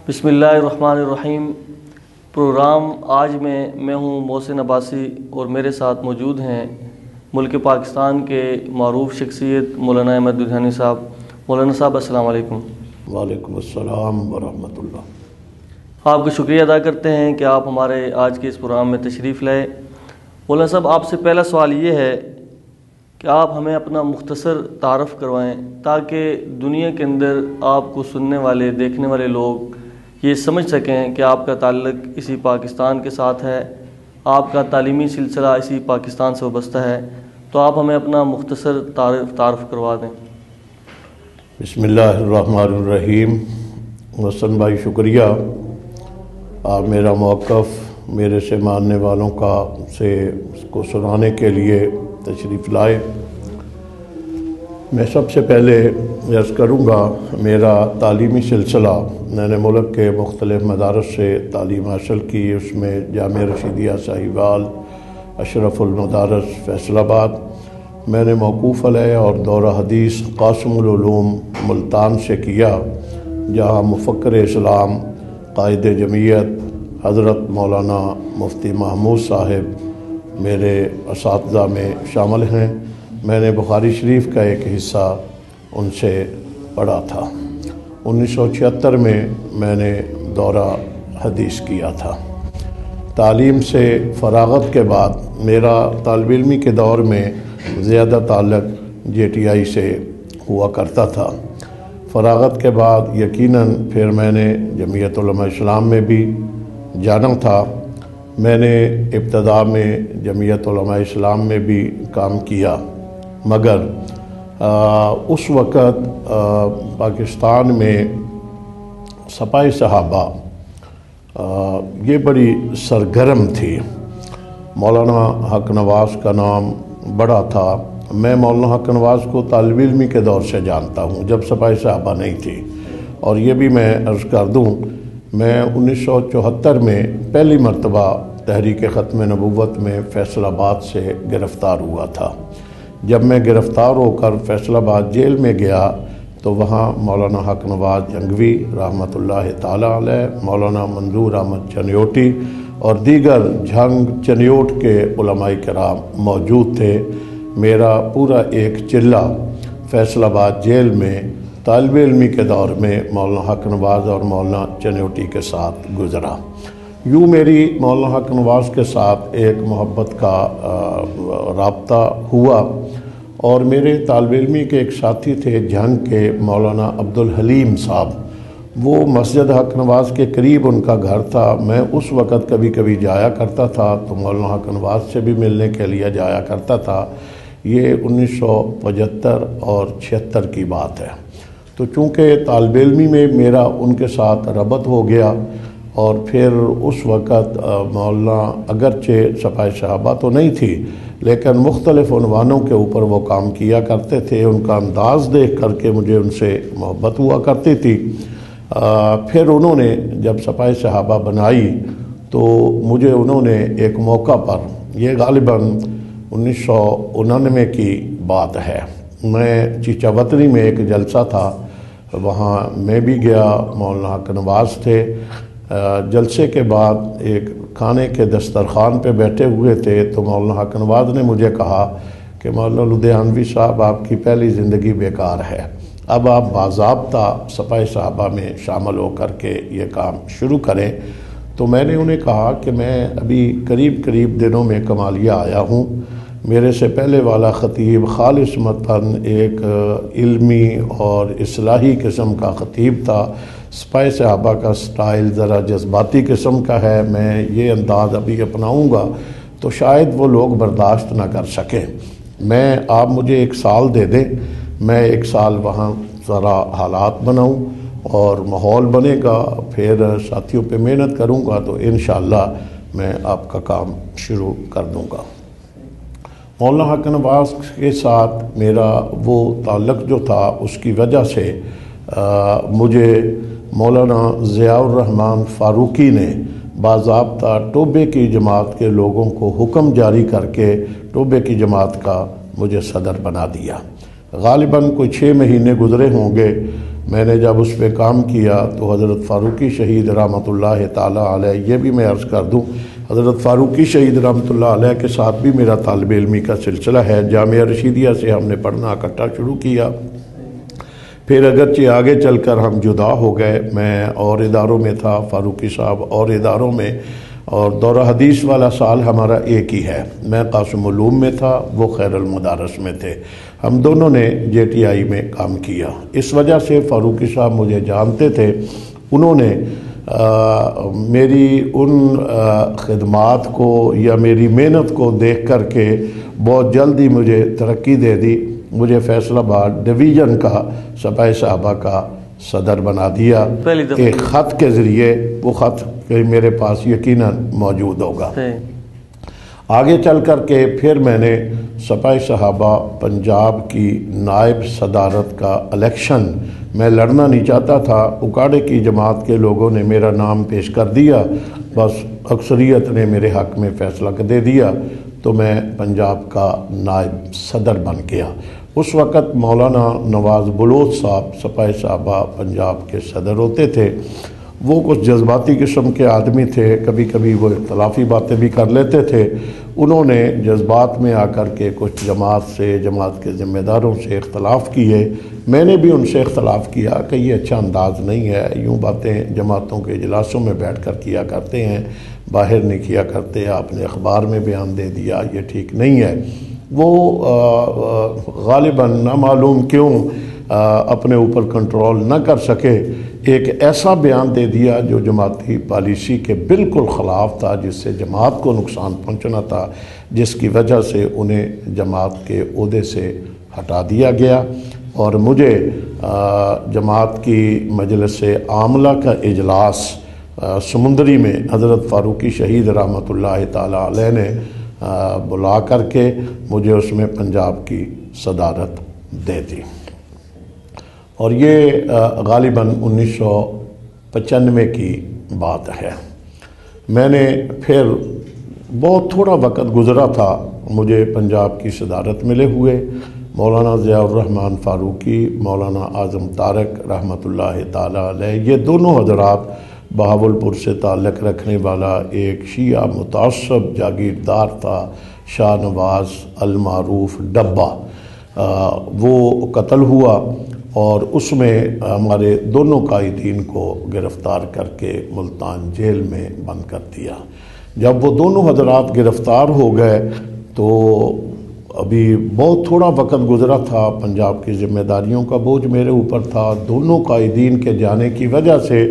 بسم اللہ الرحمن الرحیم۔ پروگرام آج میں ہوں محسن عباسی اور میرے ساتھ موجود ہیں ملک پاکستان کے معروف شخصیت مولانا احمد دودھانی صاحب۔ مولانا صاحب السلام علیکم۔ وعلیکم السلام ورحمۃ اللہ۔ آپ کا شکریہ ادا کرتے ہیں کہ آپ ہمارے آج کے اس پروگرام میں تشریف لائے۔ مولانا صاحب، آپ سے پہلا سوال یہ ہے کہ آپ ہمیں اپنا مختصر تعارف کروائیں تاکہ دنیا کے اندر آپ کو سننے والے دیکھنے والے لوگ یہ سمجھ سکیں کہ آپ کا تعلق اسی پاکستان کے ساتھ ہے، آپ کا تعلیمی سلسلہ اسی پاکستان سے وابستہ ہے، تو آپ ہمیں اپنا مختصر تعارف کروا دیں۔ بسم اللہ الرحمن الرحیم۔ محسن بھائی شکریہ، آپ میرا موقف میرے سے ماننے والوں سے اس کو سنانے کے لیے تشریف لائے۔ میں سب سے پہلے عرض کروں گا، میرا تعلیمی سلسلہ میں نے ملک کے مختلف مدارس سے تعلیم حاصل کی، اس میں جامعہ رشیدیہ ساہیوال، اشرف المدارس فیصل آباد، میں نے موقوف علیہ اور دورہ حدیث قاسم العلوم ملتان سے کیا، جہاں مفکر اسلام قائد جمعیت حضرت مولانا مفتی محمود صاحب میرے اساتذہ میں شامل ہیں۔ میں نے بخاری شریف کا ایک حصہ ان سے پڑھا تھا۔ 1976 میں نے دورہ حدیث کیا تھا۔ تعلیم سے فراغت کے بعد میرا طالب علمی کے دور میں زیادہ تعلق JTI سے ہوا کرتا تھا۔ فراغت کے بعد یقیناً پھر میں نے جمعیت علماء اسلام میں بھی جانا تھا۔ میں نے ابتدا میں جمعیت علماء اسلام میں بھی کام کیا، مگر اس وقت پاکستان میں سپاہ صحابہ یہ بڑی سرگرم تھی۔ مولانا حق نواز کا نام بڑا تھا۔ میں مولانا حق نواز کو طالب علمی کے دور سے جانتا ہوں، جب سپاہ صحابہ نہیں تھی۔ اور یہ بھی میں عرض کر دوں، میں 1974 میں پہلی مرتبہ تحریک ختم نبوت میں فیصل آباد سے گرفتار ہوا تھا۔ جب میں گرفتار ہو کر فیصل آباد جیل میں گیا تو وہاں مولانا حق نواز جنگوی رحمۃ اللہ تعالیٰ علیہ، مولانا منظور احمد چنیوٹی اور دیگر جھنگ چنیوٹ کے علماء کرام موجود تھے۔ میرا پورا ایک چلہ فیصل آباد جیل میں طالب علمی کے دور میں مولانا حق نواز اور مولانا چنیوٹی کے ساتھ گزرا۔ یوں میری مولانا حق نواز کے ساتھ ایک محبت کا رابطہ ہوا، اور میرے طالب علمی کے ایک ساتھی تھے جھنگ کے مولانا عبدالحلیم صاحب، وہ مسجد حق نواز کے قریب ان کا گھر تھا۔ میں اس وقت کبھی کبھی جایا کرتا تھا تو مولانا حق نواز سے بھی ملنے کے لیے جایا کرتا تھا۔ یہ 1975 اور 76 کی بات ہے۔ تو چونکہ طالب علمی میں میرا ان کے ساتھ ربط ہو گیا، اور پھر اس وقت مولانا اگرچہ سپاہ صحابہ تو نہیں تھی، لیکن مختلف عنوانوں کے اوپر وہ کام کیا کرتے تھے۔ ان کا انداز دیکھ کر کے مجھے ان سے محبت ہوا کرتی تھی۔ پھر انہوں نے جب سپاہ صحابہ بنائی تو مجھے انہوں نے ایک موقع پر، یہ غالباً 1999 کی بات ہے، میں چیچا وطنی میں ایک جلسہ تھا، وہاں میں بھی گیا، مولانا حق نواز تھے۔ جلسے کے بعد ایک کھانے کے دسترخوان پہ بیٹھے ہوئے تھے تو مولانا حق نواز نے مجھے کہا کہ مولانا لدھیانوی صاحب، آپ کی پہلی زندگی بیکار ہے، اب آپ باضابطہ سپاہ صحابہ میں شامل ہو کر کے یہ کام شروع کریں۔ تو میں نے انہیں کہا کہ میں ابھی قریب دنوں میں کمالیہ آیا ہوں، میرے سے پہلے والا خطیب خالص متن ایک علمی اور اصلاحی قسم کا خطیب تھا، سپاہ صحابہ کا سٹائل ذرا جذباتی قسم کا ہے، میں یہ انداز ابھی اپناؤں گا تو شاید وہ لوگ برداشت نہ کر سکیں۔ آپ مجھے 1 سال دے دیں، میں 1 سال وہاں ذرا حالات بناؤں اور ماحول بنے گا، پھر ساتھیوں پہ محنت کروں گا تو انشاءاللہ میں آپ کا کام شروع کر دوں گا۔ مولانا حق نواز کے ساتھ میرا وہ تعلق جو تھا، اس کی وجہ سے مجھے مولانا ضیاء الرحمن فاروقی نے باضابطہ ٹوبے کی جماعت کے لوگوں کو حکم جاری کر کے ٹوبے کی جماعت کا مجھے صدر بنا دیا۔ غالباً کوئی 6 مہینے گزرے ہوں گے میں نے جب اس پہ کام کیا تو حضرت فاروقی شہید رحمۃ اللہ تعالیٰ علیہ، یہ بھی میں عرض کر دوں، حضرت فاروقی شہید رحمۃ اللہ علیہ کے ساتھ بھی میرا طالب علمی کا سلسلہ ہے۔ جامعہ رشیدیہ سے ہم نے پڑھنا اکٹھا شروع کیا، پھر اگرچہ آگے چل کر ہم جدا ہو گئے، میں اور اداروں میں تھا، فاروقی صاحب اور اداروں میں، اور دورہ حدیث والا سال ہمارا ایک ہی ہے۔ میں قاسم علوم میں تھا، وہ خیر المدارس میں تھے، ہم دونوں نے جے ٹی آئی میں کام کیا۔ اس وجہ سے فاروقی صاحب مجھے جانتے تھے، انہوں نے میری ان خدمات کو یا میری محنت کو دیکھ کر کے بہت جلدی مجھے ترقی دے دی، مجھے فیصل آباد ڈویژن کا سپاہی صحابہ کا صدر بنا دیا ایک خط کے ذریعے۔ وہ خط میرے پاس یقیناً موجود ہوگا۔ آگے چل کر کے پھر میں نے سپاہی صحابہ پنجاب کی نائب صدارت کا الیکشن میں لڑنا نہیں چاہتا تھا، اکاڑے کی جماعت کے لوگوں نے میرا نام پیش کر دیا، بس اکثریت نے میرے حق میں فیصلہ دے دیا، تو میں پنجاب کا نائب صدر بن گیا۔ اس وقت مولانا نواز بلوچ صاحب سپاہی صحابہ پنجاب کے صدر ہوتے تھے۔ وہ کچھ جذباتی قسم کے آدمی تھے، کبھی کبھی وہ اختلافی باتیں بھی کر لیتے تھے۔ انہوں نے جذبات میں آ کر کے کچھ جماعت کے ذمہ داروں سے اختلاف کیے، میں نے بھی ان سے اختلاف کیا کہ یہ اچھا انداز نہیں ہے، یوں باتیں جماعتوں کے اجلاسوں میں بیٹھ کر کیا کرتے ہیں، باہر نہیں کیا کرتے، آپ نے اخبار میں بیان دے دیا، یہ ٹھیک نہیں ہے۔ وہ غالباً نہ معلوم کیوں اپنے اوپر کنٹرول نہ کر سکے، ایک ایسا بیان دے دیا جو جماعتی پالیسی کے بالکل خلاف تھا، جس سے جماعت کو نقصان پہنچنا تھا، جس کی وجہ سے انہیں جماعت کے عہدے سے ہٹا دیا گیا، اور مجھے جماعت کی مجلس عاملہ کا اجلاس سمندری میں حضرت فاروقی شہید رحمۃ اللہ تعالیٰ علیہ نے بلا کر کے مجھے اس میں پنجاب کی صدارت دے دی، اور یہ غالباً 1995 کی بات ہے۔ میں نے پھر بہت تھوڑا وقت گزرا تھا، مجھے پنجاب کی صدارت ملے ہوئے، مولانا ضیاء الرحمن فاروقی، مولانا اعظم طارق رحمۃ اللہ تعالیٰ علیہ، یہ دونوں حضرات بہاولپور سے تعلق رکھنے والا ایک شیعہ متعصب جاگیردار تھا، شاہ نواز المعروف ڈبہ، وہ قتل ہوا، اور اس میں ہمارے دونوں قائدین کو گرفتار کر کے ملتان جیل میں بند کر دیا۔ جب وہ دونوں حضرات گرفتار ہو گئے تو ابھی بہت تھوڑا وقت گزرا تھا، پنجاب کی ذمہ داریوں کا بوجھ میرے اوپر تھا، دونوں قائدین کے جانے کی وجہ سے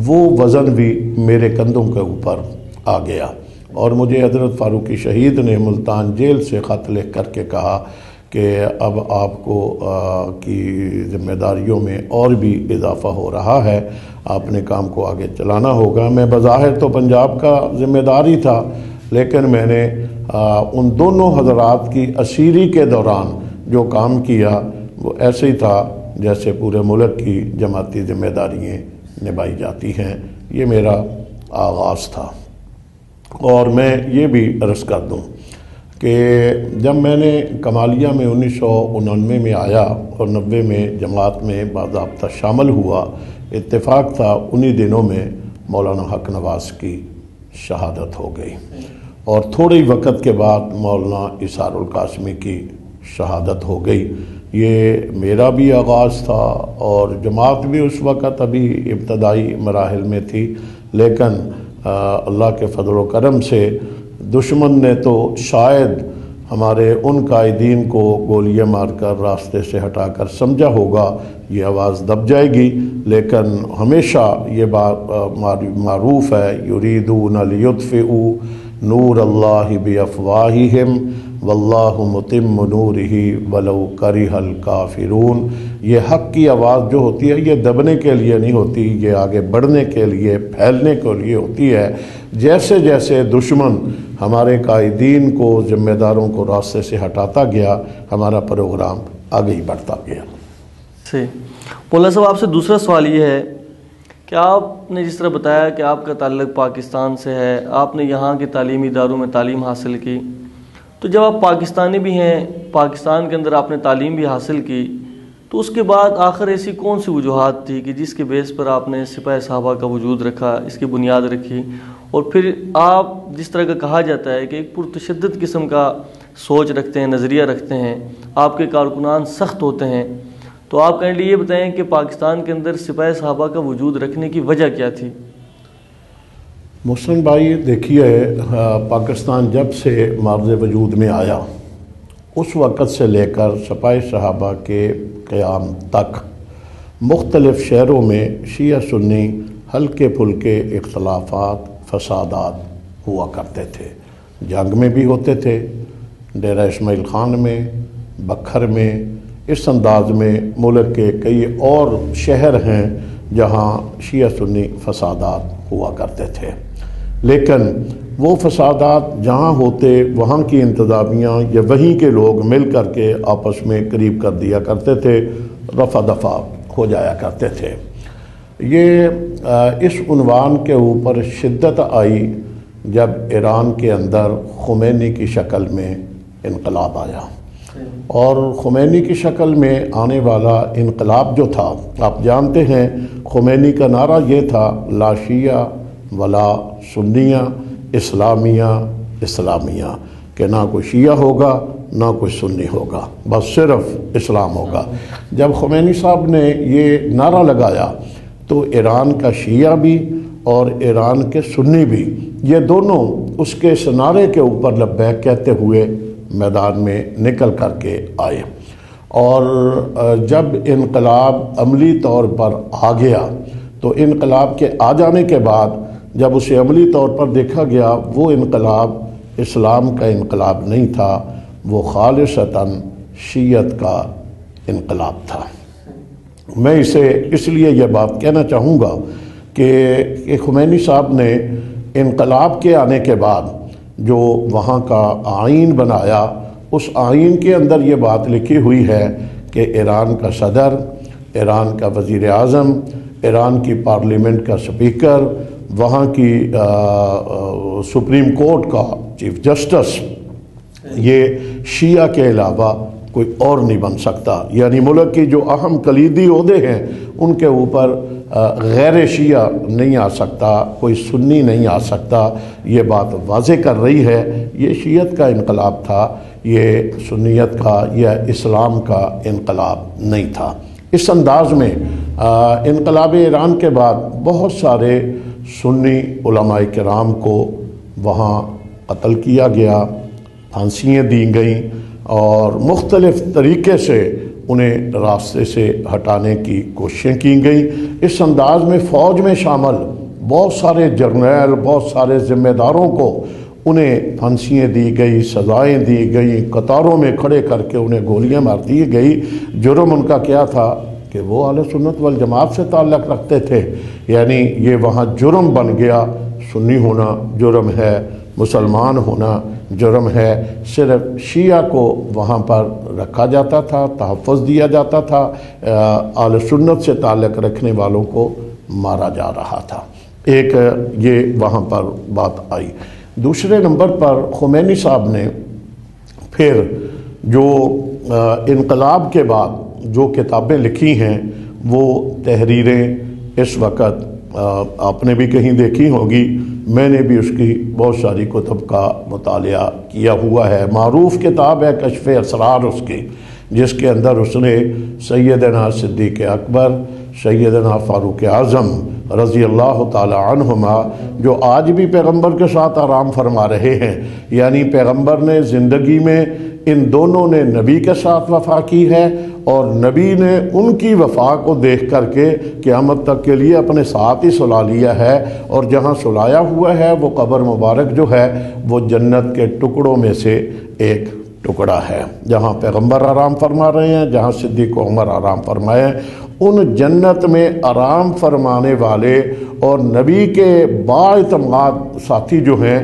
وہ وزن بھی میرے کندھوں کے اوپر آ گیا، اور مجھے حضرت فاروقی شہید نے ملتان جیل سے خط لکھ کر کے کہا کہ اب آپ کو کی ذمہ داریوں میں اور بھی اضافہ ہو رہا ہے، آپ نے کام کو آگے چلانا ہوگا۔ میں بظاہر تو پنجاب کا ذمہ دار ہی تھا، لیکن میں نے ان دونوں حضرات کی اسیری کے دوران جو کام کیا وہ ایسے ہی تھا جیسے پورے ملک کی جماعتی ذمہ داریاں نبھائی جاتی ہیں۔ یہ میرا آغاز تھا، اور میں یہ بھی عرض کر دوں کہ جب میں نے کمالیہ میں 1999 میں آیا اور 90 میں جماعت میں باضابطہ شامل ہوا، اتفاق تھا انہی دنوں میں مولانا حق نواز کی شہادت ہو گئی، اور تھوڑے ہی وقت کے بعد مولانا اسار القاسمی کی شہادت ہو گئی۔ یہ میرا بھی آغاز تھا، اور جماعت بھی اس وقت ابھی ابتدائی مراحل میں تھی، لیکن اللہ کے فضل و کرم سے دشمن نے تو شاید ہمارے ان قائدین کو گولیاں مار کر راستے سے ہٹا کر سمجھا ہوگا یہ آواز دب جائے گی، لیکن ہمیشہ یہ بات معروف ہے، یریدون لیطفئوا نور اللہ بافواہہم واللہ متم نورہ ولو کرہ الکافرون۔ یہ حق کی آواز جو ہوتی ہے یہ دبنے کے لیے نہیں ہوتی، یہ آگے بڑھنے کے لیے، پھیلنے کے لیے ہوتی ہے۔ جیسے جیسے دشمن ہمارے قائدین کو، ذمہ داروں کو راستے سے ہٹاتا گیا، ہمارا پروگرام آگے ہی بڑھتا گیا۔ صحیح۔ مولانا صاحب آپ سے دوسرا سوال یہ ہے کہ آپ نے جس طرح بتایا کہ آپ کا تعلق پاکستان سے ہے، آپ نے یہاں کے تعلیمی اداروں میں تعلیم حاصل کی، تو جب آپ پاکستانی بھی ہیں، پاکستان کے اندر آپ نے تعلیم بھی حاصل کی، تو اس کے بعد آخر ایسی کون سی وجوہات تھی کہ جس کے بیس پر آپ نے سپاہ صحابہ کا وجود رکھا، اس کی بنیاد رکھی، اور پھر آپ جس طرح کا کہا جاتا ہے کہ ایک پرتشدد قسم کا سوچ رکھتے ہیں، نظریہ رکھتے ہیں، آپ کے کارکنان سخت ہوتے ہیں، تو آپ کہنے لیے یہ بتائیں کہ پاکستان کے اندر سپاہ صحابہ کا وجود رکھنے کی وجہ کیا تھی؟ محسن بھائی دیکھیے، پاکستان جب سے مارز وجود میں آیا اس وقت سے لے کر سپاہ صحابہ کے قیام تک مختلف شہروں میں شیعہ سنی ہلکے پھلکے اختلافات، فسادات ہوا کرتے تھے، جنگ میں بھی ہوتے تھے، ڈیرہ اسماعیل خان میں، بکھر میں، اس انداز میں ملک کے کئی اور شہر ہیں جہاں شیعہ سنی فسادات ہوا کرتے تھے، لیکن وہ فسادات جہاں ہوتے وہاں کی انتظامیہ یا وہیں کے لوگ مل کر کے آپس میں قریب کر دیا کرتے تھے، رفع دفع ہو جایا کرتے تھے۔ یہ اس عنوان کے اوپر شدت آئی جب ایران کے اندر خمینی کی شکل میں انقلاب آیا، اور خمینی کی شکل میں آنے والا انقلاب جو تھا، آپ جانتے ہیں خمینی کا نعرہ یہ تھا، لا شیعہ ولا سنیہ اسلامیہ اسلامیہ، کہ نہ کوئی شیعہ ہوگا نہ کوئی سنی ہوگا، بس صرف اسلام ہوگا۔ جب خمینی صاحب نے یہ نعرہ لگایا تو ایران کا شیعہ بھی اور ایران کے سنی بھی، یہ دونوں اس کے اس نعرے کے اوپر لبیک کہتے ہوئے میدان میں نکل کر کے آئے، اور جب انقلاب عملی طور پر آ گیا تو انقلاب کے آ جانے کے بعد جب اسے عملی طور پر دیکھا گیا، وہ انقلاب اسلام کا انقلاب نہیں تھا، وہ خالصتاً شیعت کا انقلاب تھا۔ میں اسے اس لیے یہ بات کہنا چاہوں گا کہ خمینی صاحب نے انقلاب کے آنے کے بعد جو وہاں کا آئین بنایا، اس آئین کے اندر یہ بات لکھی ہوئی ہے کہ ایران کا صدر، ایران کا وزیر اعظم، ایران کی پارلیمنٹ کا سپیکر، وہاں کی سپریم کورٹ کا چیف جسٹس، یہ شیعہ کے علاوہ کوئی اور نہیں بن سکتا، یعنی ملک کی جو اہم کلیدی عہدے ہیں ان کے اوپر غیر شیعہ نہیں آ سکتا، کوئی سنی نہیں آ سکتا۔ یہ بات واضح کر رہی ہے یہ شیعت کا انقلاب تھا، یہ سنیت کا یا اسلام کا انقلاب نہیں تھا۔ اس انداز میں انقلاب ایران کے بعد بہت سارے سنی علماء کرام کو وہاں قتل کیا گیا، پھانسیاں دی گئیں، اور مختلف طریقے سے انہیں راستے سے ہٹانے کی کوششیں کی گئیں۔ اس انداز میں فوج میں شامل بہت سارے جرنیل، بہت سارے ذمہ داروں کو انہیں پھانسیاں دی گئی، سزائیں دی گئیں، قطاروں میں کھڑے کر کے انہیں گولیاں مار دی گئی۔ جرم ان کا کیا تھا کہ وہ اہل سنت والجماعت سے تعلق رکھتے تھے، یعنی یہ وہاں جرم بن گیا، سنی ہونا جرم ہے، مسلمان ہونا جرم ہے، صرف شیعہ کو وہاں پر رکھا جاتا تھا، تحفظ دیا جاتا تھا، اہل سنت سے تعلق رکھنے والوں کو مارا جا رہا تھا۔ ایک یہ وہاں پر بات آئی۔ دوسرے نمبر پر خمینی صاحب نے پھر جو انقلاب کے بعد جو کتابیں لکھی ہیں، وہ تحریریں اس وقت آپ نے بھی کہیں دیکھی ہوگی، میں نے بھی اس کی بہت ساری کتب کا مطالعہ کیا ہوا ہے۔ معروف کتاب ہے کشف اسرار اس کی، جس کے اندر اس نے سیدنا صدیق اکبر، سیدنا فاروق اعظم رضی اللہ تعالی عنہما، جو آج بھی پیغمبر کے ساتھ آرام فرما رہے ہیں، یعنی پیغمبر نے زندگی میں ان دونوں نے نبی کے ساتھ وفا کی ہے، اور نبی نے ان کی وفا کو دیکھ کر کے قیامت تک کے لیے اپنے ساتھ ہی سلا لیا ہے، اور جہاں سلایا ہوا ہے وہ قبر مبارک جو ہے وہ جنت کے ٹکڑوں میں سے ایک ٹکڑا ہے، جہاں پیغمبر آرام فرما رہے ہیں، جہاں صدیق و عمر آرام فرمائے ہیں۔ ان جنت میں آرام فرمانے والے اور نبی کے بااعتماد ساتھی جو ہیں،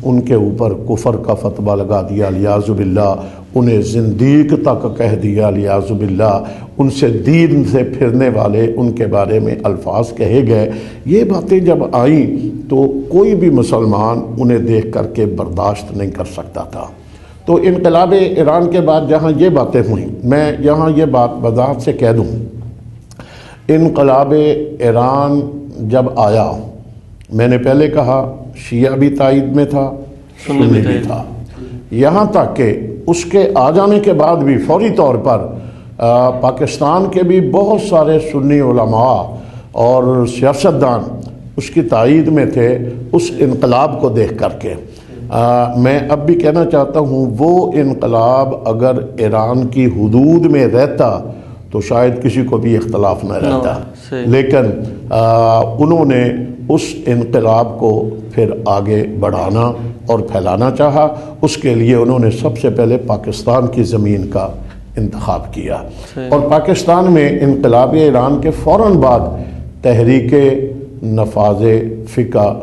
ان کے اوپر کفر کا فتویٰ لگا دیا، لیاذ باللہ، انہیں زندیق تک کہہ دیا، لیاذ باللہ، ان سے دین سے پھرنے والے ان کے بارے میں الفاظ کہے گئے۔ یہ باتیں جب آئیں تو کوئی بھی مسلمان انہیں دیکھ کر کے برداشت نہیں کر سکتا تھا۔ تو انقلاب ایران کے بعد جہاں یہ باتیں ہوئیں، میں یہاں یہ بات وضاحت سے کہہ دوں، انقلاب ایران جب آیا، میں نے پہلے کہا شیعہ بھی تائید میں تھا، سنی بھی تھا، یہاں تک کہ اس کے آ جانے کے بعد بھی فوری طور پر پاکستان کے بھی بہت سارے سنی علماء اور سیاستدان اس کی تائید میں تھے اس انقلاب کو دیکھ کر کے۔ میں اب بھی کہنا چاہتا ہوں وہ انقلاب اگر ایران کی حدود میں رہتا تو شاید کسی کو بھی اختلاف نہ رہتا، لیکن انہوں نے اس انقلاب کو پھر آگے بڑھانا اور پھیلانا چاہا۔ اس کے لیے انہوں نے سب سے پہلے پاکستان کی زمین کا انتخاب کیا، اور پاکستان میں انقلاب ایران کے فوراً بعد تحریک نفاذ فقہ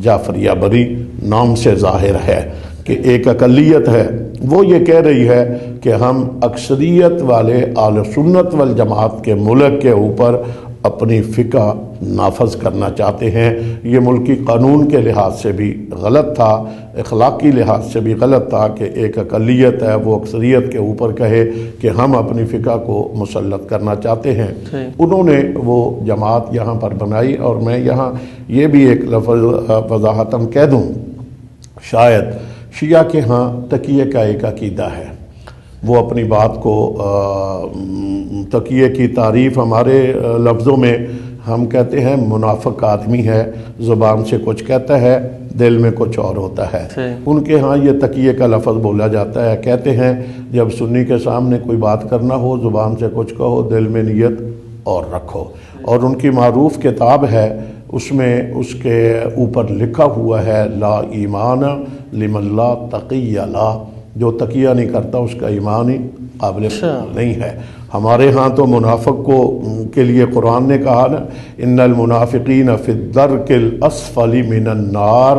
جعفریہ بری نام سے ظاہر ہے کہ ایک اقلیت ہے، وہ یہ کہہ رہی ہے کہ ہم اکثریت والے اہل سنت والجماعت کے ملک کے اوپر اپنی فقہ نافذ کرنا چاہتے ہیں۔ یہ ملکی قانون کے لحاظ سے بھی غلط تھا، اخلاقی لحاظ سے بھی غلط تھا کہ ایک اقلیت ہے وہ اکثریت کے اوپر کہے کہ ہم اپنی فقہ کو مسلط کرنا چاہتے ہیں۔ انہوں نے وہ جماعت یہاں پر بنائی، اور میں یہاں یہ بھی ایک لفظ وضاحتاً کہہ دوں، شاید شیعہ کے ہاں تقیہ کا ایک عقیدہ ہے، وہ اپنی بات کو تقیہ کی تعریف ہمارے لفظوں میں ہم کہتے ہیں منافق آدمی ہے، زبان سے کچھ کہتا ہے دل میں کچھ اور ہوتا ہے۔ ان کے ہاں یہ تقیہ کا لفظ بولا جاتا ہے، کہتے ہیں جب سنی کے سامنے کوئی بات کرنا ہو زبان سے کچھ کہو دل میں نیت اور رکھو۔ اور ان کی معروف کتاب ہے، اس میں اس کے اوپر لکھا ہوا ہے لا ایمان لمن لا تقی لا، جو تقیہ نہیں کرتا اس کا ایمان ہی قابل نہیں ہے۔ ہمارے ہاں تو منافق کو کے لیے قرآن نے کہا نا ان المنافقین فی الدرک الاسفل من النار،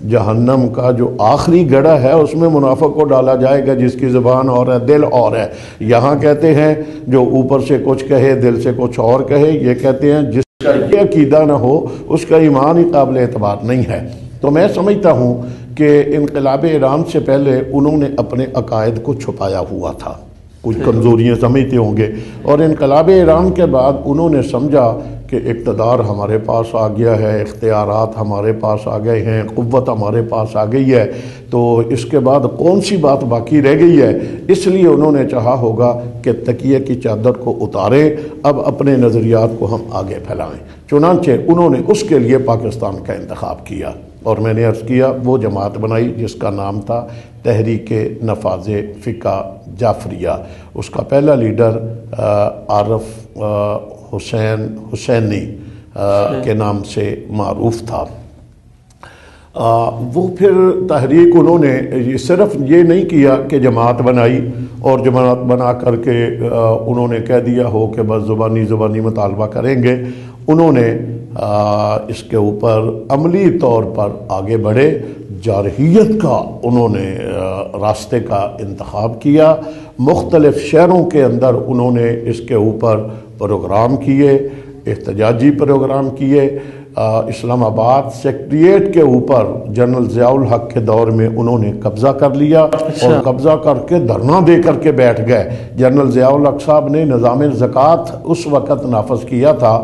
جہنم کا جو آخری گڑھا ہے اس میں منافق کو ڈالا جائے گا جس کی زبان اور ہے دل اور ہے۔ یہاں کہتے ہیں جو اوپر سے کچھ کہے دل سے کچھ اور کہے، یہ کہتے ہیں جس کا یہ عقیدہ نہ ہو اس کا ایمان ہی قابل اعتبار نہیں ہے۔ تو میں سمجھتا ہوں کہ انقلاب ایران سے پہلے انہوں نے اپنے عقائد کو چھپایا ہوا تھا، کچھ کمزوریاں سمجھتے ہوں گے، اور انقلاب ایران کے بعد انہوں نے سمجھا کہ اقتدار ہمارے پاس آ گیا ہے، اختیارات ہمارے پاس آ گئے ہیں، قوت ہمارے پاس آ گئی ہے، تو اس کے بعد کون سی بات باقی رہ گئی ہے؟ اس لیے انہوں نے چاہا ہوگا کہ تکیے کی چادر کو اتاریں، اب اپنے نظریات کو ہم آگے پھیلائیں۔ چنانچہ انہوں نے اس کے لیے پاکستان کا انتخاب کیا، اور میں نے عرض کیا وہ جماعت بنائی جس کا نام تھا تحریک نفاذ فقہ جعفریہ۔ اس کا پہلا لیڈر عارف حسینی کے نام سے معروف تھا۔ وہ پھر تحریک انہوں نے صرف یہ نہیں کیا کہ جماعت بنائی اور جماعت بنا کر کے انہوں نے کہہ دیا ہو کہ بس زبانی مطالبہ کریں گے، انہوں نے اس کے اوپر عملی طور پر آگے بڑھے، جارحیت کا انہوں نے راستے کا انتخاب کیا، مختلف شہروں کے اندر انہوں نے اس کے اوپر پروگرام کیے، احتجاجی پروگرام کیے۔ اسلام آباد سیکریٹریٹ کے اوپر جنرل ضیاء الحق کے دور میں انہوں نے قبضہ کر لیا، اور قبضہ کر کے دھرنا دے کر کے بیٹھ گئے۔ جنرل ضیاء الحق صاحب نے نظام زکوٰۃ اس وقت نافذ کیا تھا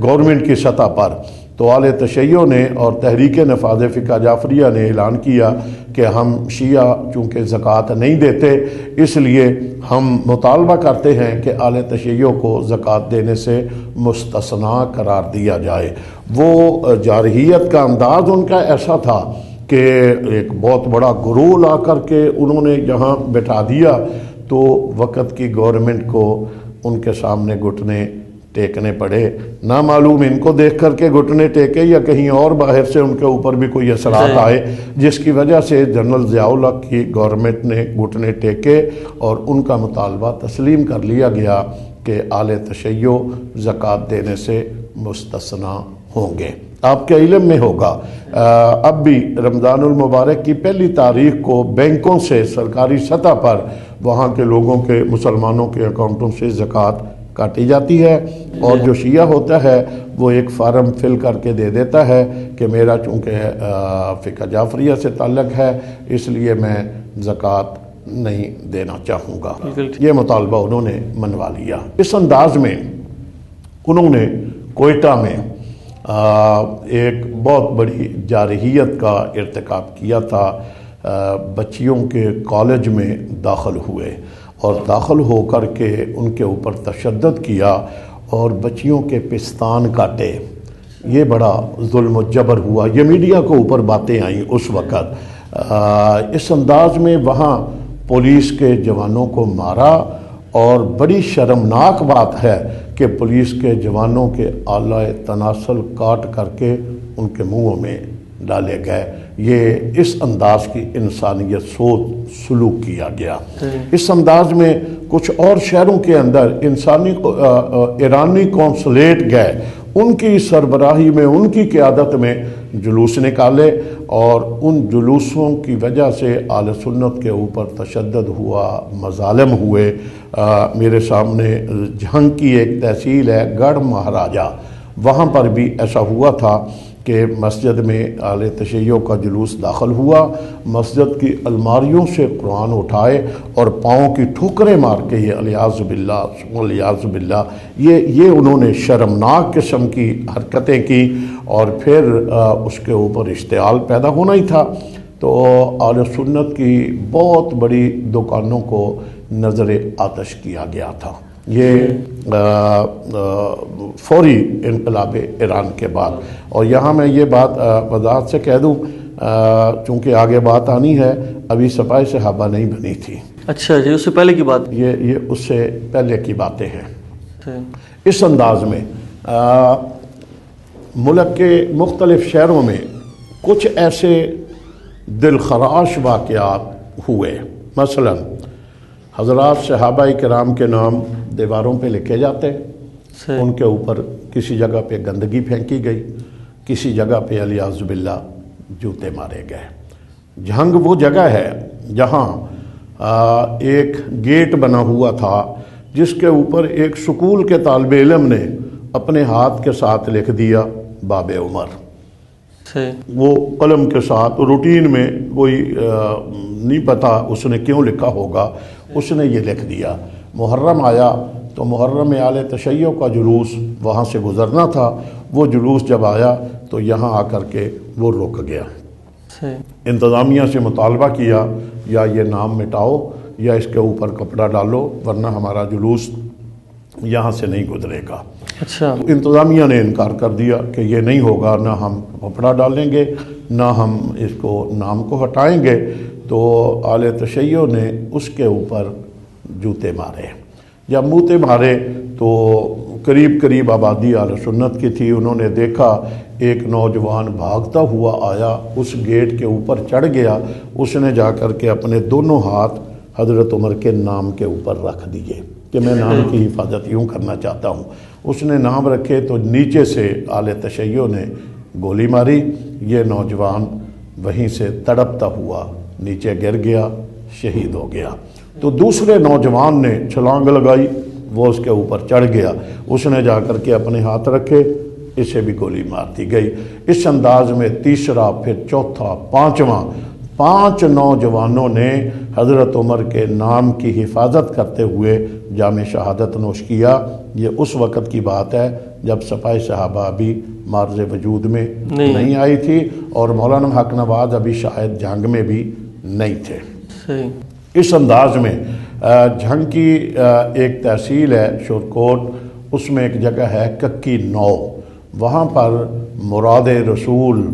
گورنمنٹ کی سطح پر، تو آل تشیع نے اور تحریک نفاذ فقہ جعفریہ نے اعلان کیا کہ ہم شیعہ چونکہ زکوٰۃ نہیں دیتے اس لیے ہم مطالبہ کرتے ہیں کہ آل تشیع کو زکوٰۃ دینے سے مستثنیٰ قرار دیا جائے۔ وہ جارحیت کا انداز ان کا ایسا تھا کہ ایک بہت بڑا گروہ لا کر کے انہوں نے یہاں بٹھا دیا، تو وقت کی گورنمنٹ کو ان کے سامنے گھٹنے ٹیکنے پڑے، نہ معلوم ان کو دیکھ کر کے گھٹنے ٹیکے یا کہیں اور باہر سے ان کے اوپر بھی کوئی اثرات آئے، جس کی وجہ سے جنرل ضیاء الحق کی گورنمنٹ نے گھٹنے ٹیکے اور ان کا مطالبہ تسلیم کر لیا گیا کہ آل تشیع زکوٰۃ دینے سے مستثنیٰ ہوں گے۔ آپ کے علم میں ہوگا اب بھی رمضان المبارک کی پہلی تاریخ کو بینکوں سے سرکاری سطح پر وہاں کے لوگوں کے مسلمانوں کے اکاؤنٹوں سے زکوٰۃ کاٹی جاتی ہے، اور جو شیعہ ہوتا ہے وہ ایک فارم فل کر کے دے دیتا ہے کہ میرا چونکہ فقہ جعفریہ سے تعلق ہے اس لیے میں زکوٰۃ نہیں دینا چاہوں گا۔ یہ مطالبہ انہوں نے منوا لیا۔ اس انداز میں انہوں نے کوئٹہ میں ایک بہت بڑی جارحیت کا ارتکاب کیا تھا۔ بچیوں کے کالج میں داخل ہوئے اور داخل ہو کر کے ان کے اوپر تشدد کیا اور بچیوں کے پستان کاٹے۔ یہ بڑا ظلم و جبر ہوا، یہ میڈیا کو اوپر باتیں آئیں اس وقت۔ اس انداز میں وہاں پولیس کے جوانوں کو مارا، اور بڑی شرمناک بات ہے کہ پولیس کے جوانوں کے آلہ تناسل کاٹ کر کے ان کے منہوں میں ڈالے گئے۔ یہ اس انداز کی انسانیت سوچ سلوک کیا گیا۔ اس انداز میں کچھ اور شہروں کے اندر ایرانی قونصلیٹ گئے، ان کی سربراہی میں، ان کی قیادت میں جلوس نکالے، اور ان جلوسوں کی وجہ سے اہل سنت کے اوپر تشدد ہوا، مظالم ہوئے۔ میرے سامنے جھنگ کی ایک تحصیل ہے گڑھ مہاراجہ، وہاں پر بھی ایسا ہوا تھا کہ مسجد میں اہل تشیع کا جلوس داخل ہوا، مسجد کی الماریوں سے قرآن اٹھائے اور پاؤں کی ٹھوکریں مار کے، یہ الیاذ باللہ الیاذ باللہ، یہ انہوں نے شرمناک قسم کی حرکتیں کی، اور پھر اس کے اوپر اشتعال پیدا ہونا ہی تھا۔ تو اہل سنت کی بہت بڑی دکانوں کو نظر آتش کیا گیا تھا۔ یہ فوری انقلاب ایران کے بعد، اور یہاں میں یہ بات وضاحت سے کہہ دوں چونکہ آگے بات آنی ہے، ابھی سپاہ صحابہ نہیں بنی تھی۔ اچھا جی، اس سے پہلے کی بات؟ یہ اس سے پہلے کی باتیں ہیں۔ اس انداز میں ملک کے مختلف شہروں میں کچھ ایسے دلخراش واقعات ہوئے۔ مثلا حضرات صحابہ کرام کے نام دیواروں پہ لکھے جاتے، ان کے اوپر کسی جگہ پہ گندگی پھینکی گئی، کسی جگہ پہ الیاذ باللہ جوتے مارے گئے۔ جھنگ وہ جگہ ہے جہاں ایک گیٹ بنا ہوا تھا جس کے اوپر ایک سکول کے طالب علم نے اپنے ہاتھ کے ساتھ لکھ دیا باب عمر۔ وہ قلم کے ساتھ روٹین میں، کوئی نہیں پتا اس نے کیوں لکھا ہوگا، اس نے یہ لکھ دیا۔ محرم آیا تو محرم میں اہل تشیع کا جلوس وہاں سے گزرنا تھا، وہ جلوس جب آیا تو یہاں آ کر کے وہ رک گیا۔ انتظامیہ سے مطالبہ کیا یا یہ نام مٹاؤ یا اس کے اوپر کپڑا ڈالو، ورنہ ہمارا جلوس یہاں سے نہیں گزرے گا۔ اچھا، انتظامیہ نے انکار کر دیا کہ یہ نہیں ہوگا، نہ ہم کپڑا ڈالیں گے نہ ہم اس کو نام کو ہٹائیں گے۔ تو اہل تشیع نے اس کے اوپر جوتے مارے۔ جب موتے مارے تو قریب آبادی اہل سنت کی تھی، انہوں نے دیکھا ایک نوجوان بھاگتا ہوا آیا، اس گیٹ کے اوپر چڑھ گیا، اس نے جا کر کے اپنے دونوں ہاتھ حضرت عمر کے نام کے اوپر رکھ دیے کہ میں نام کی حفاظت یوں کرنا چاہتا ہوں۔ اس نے نام رکھے تو نیچے سے اہل تشیع نے گولی ماری، یہ نوجوان وہیں سے تڑپتا ہوا نیچے گر گیا، شہید ہو گیا۔ تو دوسرے نوجوان نے چھلانگ لگائی، وہ اس کے اوپر چڑھ گیا، اس نے جا کر کے اپنے ہاتھ رکھے، اسے بھی گولی مار دی گئی۔ اس انداز میں تیسرا، پھر چوتھا، پانچواں، 5 نوجوانوں نے حضرت عمر کے نام کی حفاظت کرتے ہوئے جام شہادت نوش کیا۔ یہ اس وقت کی بات ہے جب سپاہ صحابہ بھی معرض وجود میں نہیں آئی تھی، اور مولانا حق نواز ابھی شاید جنگ میں بھی نہیں تھے۔ اس انداز میں جھنگ کی ایک تحصیل ہے شورکوٹ، اس میں ایک جگہ ہے ککی 9، وہاں پر مراد رسول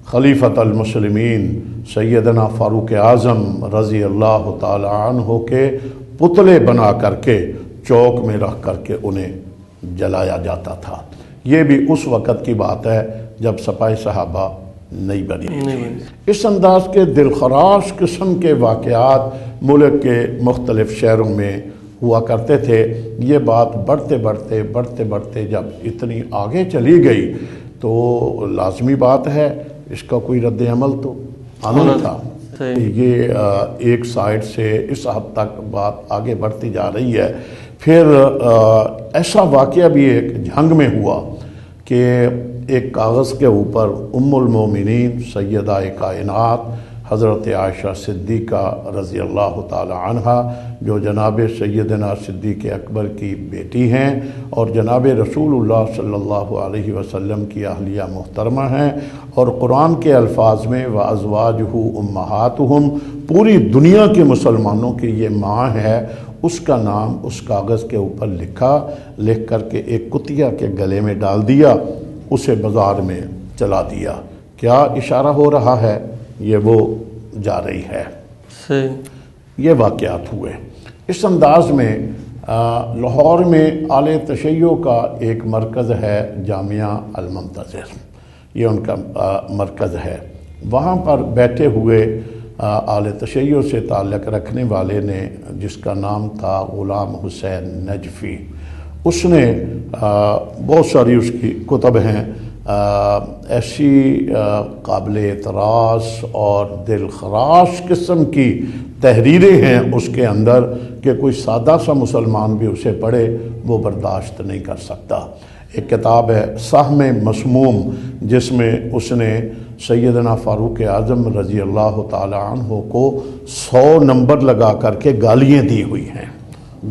خلیفۃ المسلمین سیدنا فاروق اعظم رضی اللہ تعالی عنہ کے پتلے بنا کر کے چوک میں رکھ کر کے انہیں جلایا جاتا تھا۔ یہ بھی اس وقت کی بات ہے جب سپاہ صحابہ نہیں بنی۔ اس انداز کے دلخراش قسم کے واقعات ملک کے مختلف شہروں میں ہوا کرتے تھے۔ یہ بات بڑھتے بڑھتے جب اتنی آگے چلی گئی تو لازمی بات ہے اس کا کوئی رد عمل تو آنا تھا۔ یہ ایک سائڈ سے اس حد تک بات آگے بڑھتی جا رہی ہے۔ پھر ایسا واقعہ بھی ایک جھنگ میں ہوا کہ ایک کاغذ کے اوپر ام المومنین سیدہ کائنات حضرت عائشہ صدیقہ رضی اللہ تعالی عنہا جو جناب سیدنا صدیق اکبر کی بیٹی ہیں اور جناب رسول اللہ صلی اللہ علیہ وسلم کی اہلیہ محترمہ ہیں، اور قرآن کے الفاظ میں وَأَزْوَاجُهُ أُمَّهَاتُهُمْ پوری دنیا کے مسلمانوں کی یہ ماں ہے، اس کا نام اس کاغذ کے اوپر لکھ کر کے ایک کتیا کے گلے میں ڈال دیا، اسے بازار میں چلا دیا۔ کیا اشارہ ہو رہا ہے؟ یہ وہ جا رہی ہے۔ یہ واقعات ہوئے۔ اس انداز میں لاہور میں اعلی تشیع کا ایک مرکز ہے، جامعہ المنتظر، یہ ان کا مرکز ہے۔ وہاں پر بیٹھے ہوئے اعلی تشیع سے تعلق رکھنے والے نے، جس کا نام تھا غلام حسین نجفی، اس نے بہت ساری اس کی کتب ہیں، ایسی قابل اعتراض اور دل خراش قسم کی تحریریں ہیں اس کے اندر کہ کوئی سادہ سا مسلمان بھی اسے پڑھے وہ برداشت نہیں کر سکتا۔ ایک کتاب ہے سہم مسموم، جس میں اس نے سیدنا فاروق اعظم رضی اللہ تعالی عنہ کو 100 نمبر لگا کر کے گالیاں دی ہوئی ہیں۔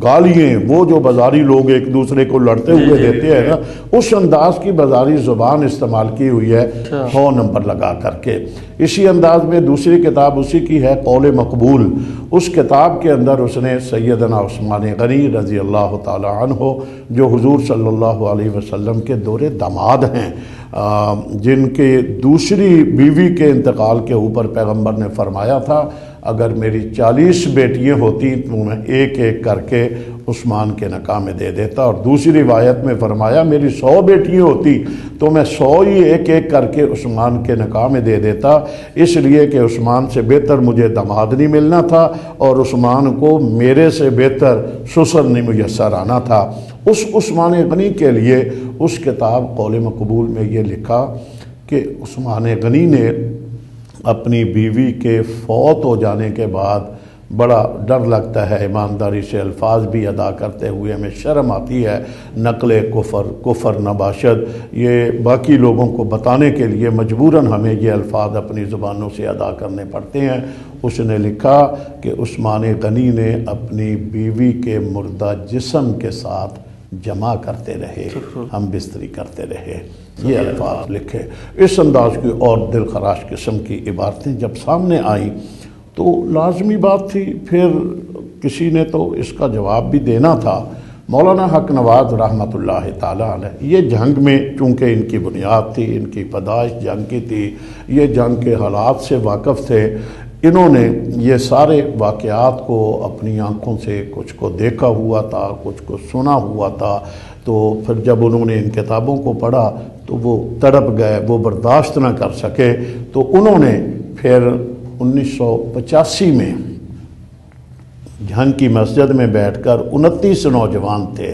گالیاں وہ جو بازاری لوگ ایک دوسرے کو لڑتے ہوئے دیتے ہیں نا، اس انداز کی بازاری زبان استعمال کی ہوئی ہے 100 نمبر لگا کر کے۔ اسی انداز میں دوسری کتاب اسی کی ہے قول مقبول، اس کتاب کے اندر اس نے سیدنا عثمان غنی رضی اللہ تعالی عنہ جو حضور صلی اللہ علیہ وسلم کے دور داماد ہیں، جن کے دوسری بیوی کے انتقال کے اوپر پیغمبر نے فرمایا تھا اگر میری 40 بیٹیاں ہوتی تو میں ایک ایک کر کے عثمان کے نکاح میں دے دیتا، اور دوسری روایت میں فرمایا میری 100 بیٹیاں ہوتی تو میں 100 ہی ایک ایک کر کے عثمان کے نکاح میں دے دیتا، اس لیے کہ عثمان سے بہتر مجھے داماد نہیں ملنا تھا اور عثمان کو میرے سے بہتر سسر نہیں میسر آنا تھا۔ اس عثمان غنی کے لیے اس کتاب قول مقبول میں یہ لکھا کہ عثمان غنی نے اپنی بیوی کے فوت ہو جانے کے بعد بڑا ڈر لگتا ہے، ایمانداری سے الفاظ بھی ادا کرتے ہوئے ہمیں شرم آتی ہے، نقل کفر نباشد، یہ باقی لوگوں کو بتانے کے لیے مجبوراً ہمیں یہ الفاظ اپنی زبانوں سے ادا کرنے پڑتے ہیں۔ اس نے لکھا کہ عثمان غنی نے اپنی بیوی کے مردہ جسم کے ساتھ جمع کرتے رہے، ہم بستری کرتے رہے، یہ الفاظ لکھے۔ اس انداز کی اور دل خراش قسم کی عبارتیں جب سامنے آئیں تو لازمی بات تھی پھر کسی نے تو اس کا جواب بھی دینا تھا۔ مولانا حق نواز رحمۃ اللہ تعالی علیہ یہ جنگ میں چونکہ ان کی بنیاد تھی، ان کی پیدائش جنگ کی تھی، یہ جنگ کے حالات سے واقف تھے، انہوں نے یہ سارے واقعات کو اپنی آنکھوں سے کچھ کو دیکھا ہوا تھا، کچھ کو سنا ہوا تھا، تو پھر جب انہوں نے ان کتابوں کو پڑھا تو وہ تڑپ گئے، وہ برداشت نہ کر سکے، تو انہوں نے پھر 1985 میں جھنگ کی مسجد میں بیٹھ کر 29 نوجوان تھے،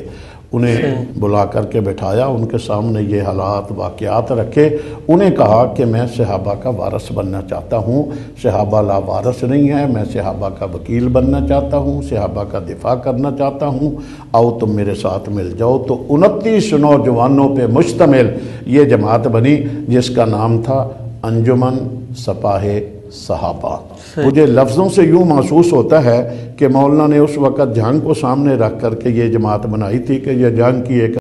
انہیں بلا کر کے بٹھایا، ان کے سامنے یہ حالات واقعات رکھے، انہیں کہا کہ میں صحابہ کا وارث بننا چاہتا ہوں، صحابہ لا وارث نہیں ہے، میں صحابہ کا وکیل بننا چاہتا ہوں، صحابہ کا دفاع کرنا چاہتا ہوں، آؤ تم میرے ساتھ مل جاؤ۔ تو 29 نوجوانوں پہ مشتمل یہ جماعت بنی جس کا نام تھا انجمن سپاہ صحابہ۔ مجھے لفظوں سے یوں محسوس ہوتا ہے کہ مولانا نے اس وقت جنگ کو سامنے رکھ کر کے یہ جماعت بنائی تھی کہ یہ جنگ کی ایک